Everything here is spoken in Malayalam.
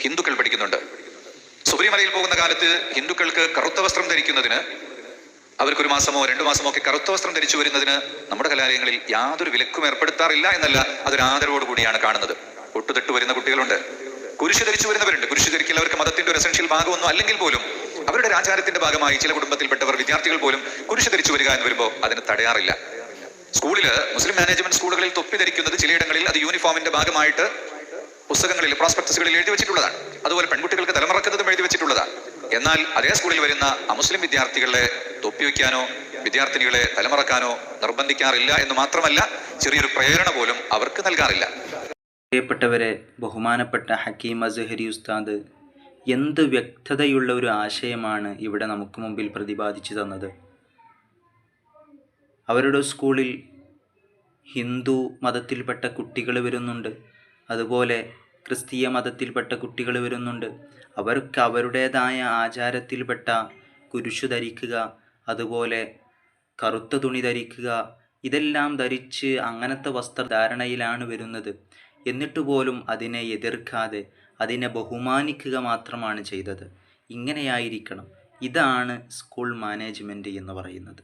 ഹിന്ദുക്കൾ പഠിക്കുന്നുണ്ട്. ശബരിമലയിൽ പോകുന്ന കാലത്ത് ഹിന്ദുക്കൾക്ക് കറുത്ത വസ്ത്രം ധരിക്കുന്നതിന്, അവർക്കൊരു മാസമോ 2 മാസമോ ഒക്കെ കറുത്ത വസ്ത്രം ധരിച്ചു വരുന്നതിന് നമ്മുടെ കലാലയങ്ങളിൽ യാതൊരു വിലക്കും ഏർപ്പെടുത്താറില്ല എന്നല്ല, അതൊരു ആദരവോടുകൂടിയാണ് കാണുന്നത്. ഒട്ടുതെട്ട് വരുന്ന കുട്ടികളുണ്ട്, കുരിശ് ധരിച്ചു വരുന്നവരുണ്ട്. കുരിശ് ധരിക്കൽ അവർക്ക് മതത്തിന്റെ ഒരു എസൻഷ്യൽ ഭാഗമൊന്നും അല്ലെങ്കിൽ പോലും അവരുടെ ആചാരത്തിന്റെ ഭാഗമായി ചില കുടുംബത്തിൽപ്പെട്ടവർ, വിദ്യാർത്ഥികൾ പോലും കുരിശ് ധരിച്ചു വരിക എന്ന് വരുമ്പോൾ അതിന് തടയാറില്ല. സ്കൂളില് മുസ്ലിം മാനേജ്മെന്റ് സ്കൂളുകളിൽ തൊപ്പി ധരിക്കുന്നത് ചിലയിടങ്ങളിൽ അത് യൂണിഫോമിന്റെ ഭാഗമായിട്ട് പുസ്തകങ്ങളിൽ, പ്രോസ്പെക്ടസുകളിൽ എഴുതി വെച്ചിട്ടുള്ളതാണ്. അതുപോലെ പെൺകുട്ടികൾക്ക് തലമറക്കുന്നതും എഴുതി വെച്ചിട്ടുള്ളതാണ്. എന്നാൽ അതേ സ്കൂളിൽ വരുന്ന അമുസ്ലിം വിദ്യാർത്ഥികളെ തൊപ്പി വയ്ക്കാനോ വിദ്യാർത്ഥിനികളെ തലമറക്കാനോ നിർബന്ധിക്കാറില്ല എന്ന് മാത്രമല്ല, ചെറിയൊരു പ്രേരണ പോലും അവർക്ക് നൽകാറില്ല. പ്രിയപ്പെട്ടവരെ, ബഹുമാനപ്പെട്ട ഹക്കീം അസ്ഹരി ഉസ്താദ് എന്ത് വ്യക്തതയുള്ള ഒരു ആശയമാണ് ഇവിടെ നമുക്ക് മുമ്പിൽ പ്രതിപാദിച്ചു തന്നത്. അവരുടെ സ്കൂളിൽ ഹിന്ദു മതത്തിൽപ്പെട്ട കുട്ടികൾ വരുന്നുണ്ട്, അതുപോലെ ക്രിസ്തീയ മതത്തിൽപ്പെട്ട കുട്ടികൾ വരുന്നുണ്ട്. അവർക്ക് അവരുടേതായ ആചാരത്തിൽപ്പെട്ട കുരിശു ധരിക്കുക, അതുപോലെ കറുത്ത തുണി ധരിക്കുക, ഇതെല്ലാം ധരിച്ച് അങ്ങനത്തെ വസ്ത്രധാരണയിലാണ് വരുന്നത്. എന്നിട്ട് പോലും അതിനെ എതിർക്കാതെ അതിനെ ബഹുമാനിക്കുക മാത്രമാണ് ചെയ്തത്. ഇങ്ങനെയായിരിക്കണം. ഇതാണ് സ്കൂൾ മാനേജ്മെൻറ്റ് എന്ന് പറയുന്നത്.